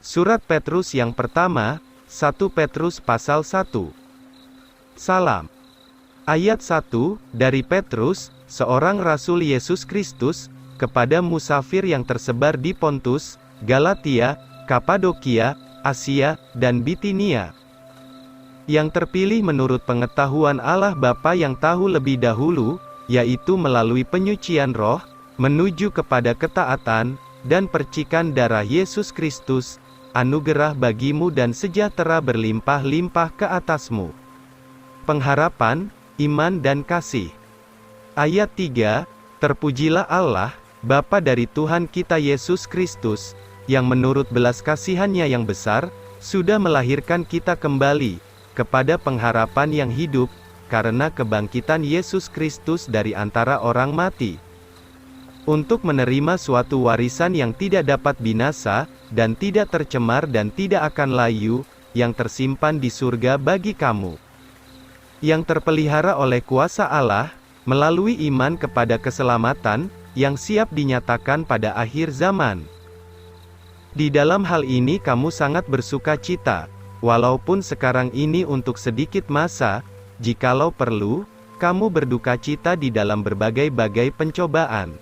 Surat Petrus yang pertama, 1 Petrus pasal 1. Salam. Ayat 1, dari Petrus, seorang Rasul Yesus Kristus, kepada musafir yang tersebar di Pontus, Galatia, Kapadokia, Asia, dan Bitinia. Yang terpilih menurut pengetahuan Allah Bapa yang tahu lebih dahulu, yaitu melalui penyucian roh, menuju kepada ketaatan, dan percikan darah Yesus Kristus, anugerah bagimu dan sejahtera berlimpah-limpah ke atasmu. Pengharapan, iman dan kasih. Ayat 3, terpujilah Allah, Bapa dari Tuhan kita Yesus Kristus, yang menurut belas kasihannya yang besar, sudah melahirkan kita kembali, kepada pengharapan yang hidup, karena kebangkitan Yesus Kristus dari antara orang mati. Untuk menerima suatu warisan yang tidak dapat binasa, dan tidak tercemar dan tidak akan layu, yang tersimpan di surga bagi kamu. Yang terpelihara oleh kuasa Allah, melalui iman kepada keselamatan, yang siap dinyatakan pada akhir zaman. Di dalam hal ini kamu sangat bersuka cita, walaupun sekarang ini untuk sedikit masa, jikalau perlu, kamu berduka cita di dalam berbagai-bagai pencobaan.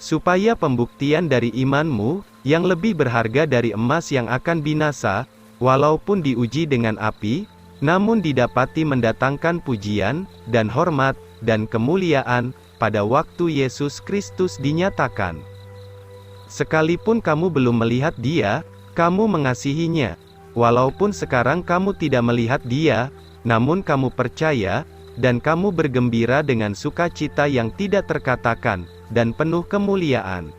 Supaya pembuktian dari imanmu, yang lebih berharga dari emas yang akan binasa, walaupun diuji dengan api, namun didapati mendatangkan pujian, dan hormat, dan kemuliaan, pada waktu Yesus Kristus dinyatakan. Sekalipun kamu belum melihat Dia, kamu mengasihinya. Walaupun sekarang kamu tidak melihat Dia, namun kamu percaya, dan kamu bergembira dengan sukacita yang tidak terkatakan, dan penuh kemuliaan.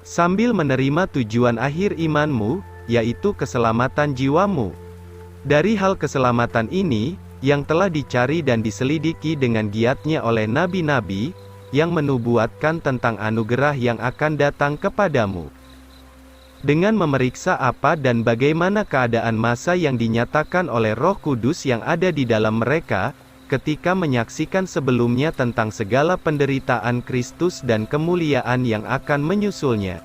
Sambil menerima tujuan akhir imanmu, yaitu keselamatan jiwamu. Dari hal keselamatan ini, yang telah dicari dan diselidiki dengan giatnya oleh nabi-nabi, yang menubuatkan tentang anugerah yang akan datang kepadamu. Dengan memeriksa apa dan bagaimana keadaan masa yang dinyatakan oleh Roh Kudus yang ada di dalam mereka, ketika menyaksikan sebelumnya tentang segala penderitaan Kristus dan kemuliaan yang akan menyusulnya.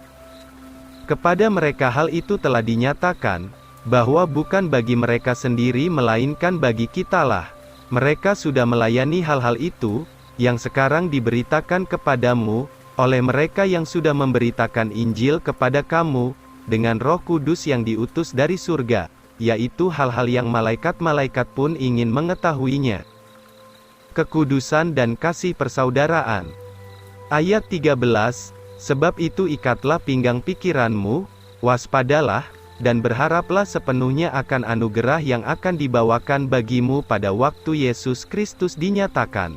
Kepada mereka hal itu telah dinyatakan, bahwa bukan bagi mereka sendiri melainkan bagi kitalah. Mereka sudah melayani hal-hal itu, yang sekarang diberitakan kepadamu, oleh mereka yang sudah memberitakan Injil kepada kamu, dengan Roh Kudus yang diutus dari surga, yaitu hal-hal yang malaikat-malaikat pun ingin mengetahuinya. Kekudusan dan kasih persaudaraan. Ayat 13, sebab itu ikatlah pinggang pikiranmu, waspadalah, dan berharaplah sepenuhnya akan anugerah yang akan dibawakan bagimu pada waktu Yesus Kristus dinyatakan.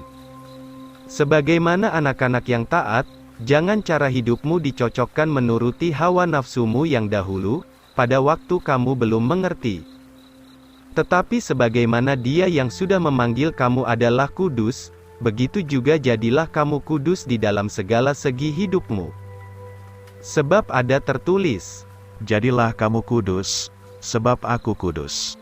Sebagaimana anak-anak yang taat, jangan cara hidupmu dicocokkan menuruti hawa nafsumu yang dahulu, pada waktu kamu belum mengerti. Tetapi sebagaimana Dia yang sudah memanggil kamu adalah kudus, begitu juga jadilah kamu kudus di dalam segala segi hidupmu. Sebab ada tertulis, jadilah kamu kudus, sebab aku kudus.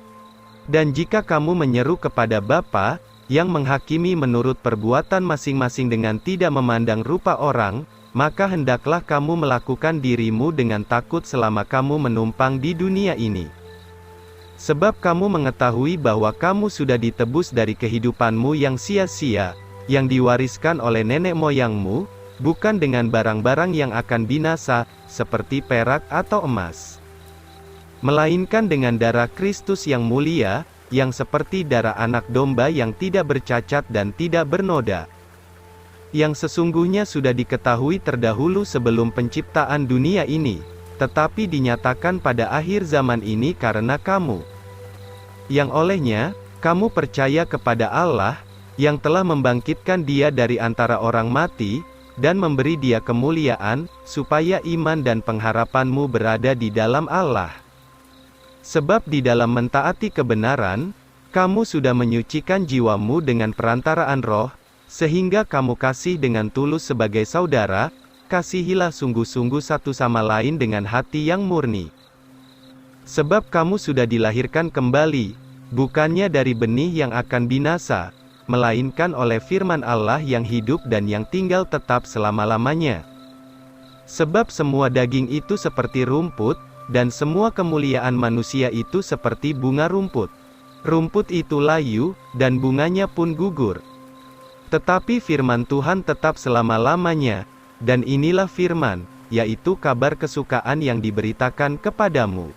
Dan jika kamu menyeru kepada Bapa, yang menghakimi menurut perbuatan masing-masing dengan tidak memandang rupa orang, maka hendaklah kamu melakukan dirimu dengan takut selama kamu menumpang di dunia ini. Sebab kamu mengetahui bahwa kamu sudah ditebus dari kehidupanmu yang sia-sia, yang diwariskan oleh nenek moyangmu, bukan dengan barang-barang yang akan binasa, seperti perak atau emas. Melainkan dengan darah Kristus yang mulia, yang seperti darah anak domba yang tidak bercacat dan tidak bernoda. Yang sesungguhnya sudah diketahui terdahulu sebelum penciptaan dunia ini, tetapi dinyatakan pada akhir zaman ini karena kamu. Yang olehnya, kamu percaya kepada Allah, yang telah membangkitkan Dia dari antara orang mati, dan memberi Dia kemuliaan, supaya iman dan pengharapanmu berada di dalam Allah. Sebab di dalam mentaati kebenaran, kamu sudah menyucikan jiwamu dengan perantaraan roh, sehingga kamu kasih dengan tulus sebagai saudara, kasihilah sungguh-sungguh satu sama lain dengan hati yang murni. Sebab kamu sudah dilahirkan kembali, bukannya dari benih yang akan binasa, melainkan oleh firman Allah yang hidup dan yang tinggal tetap selama-lamanya. Sebab semua daging itu seperti rumput, dan semua kemuliaan manusia itu seperti bunga rumput. Rumput itu layu, dan bunganya pun gugur. Tetapi firman Tuhan tetap selama-lamanya, dan inilah firman, yaitu kabar kesukaan yang diberitakan kepadamu.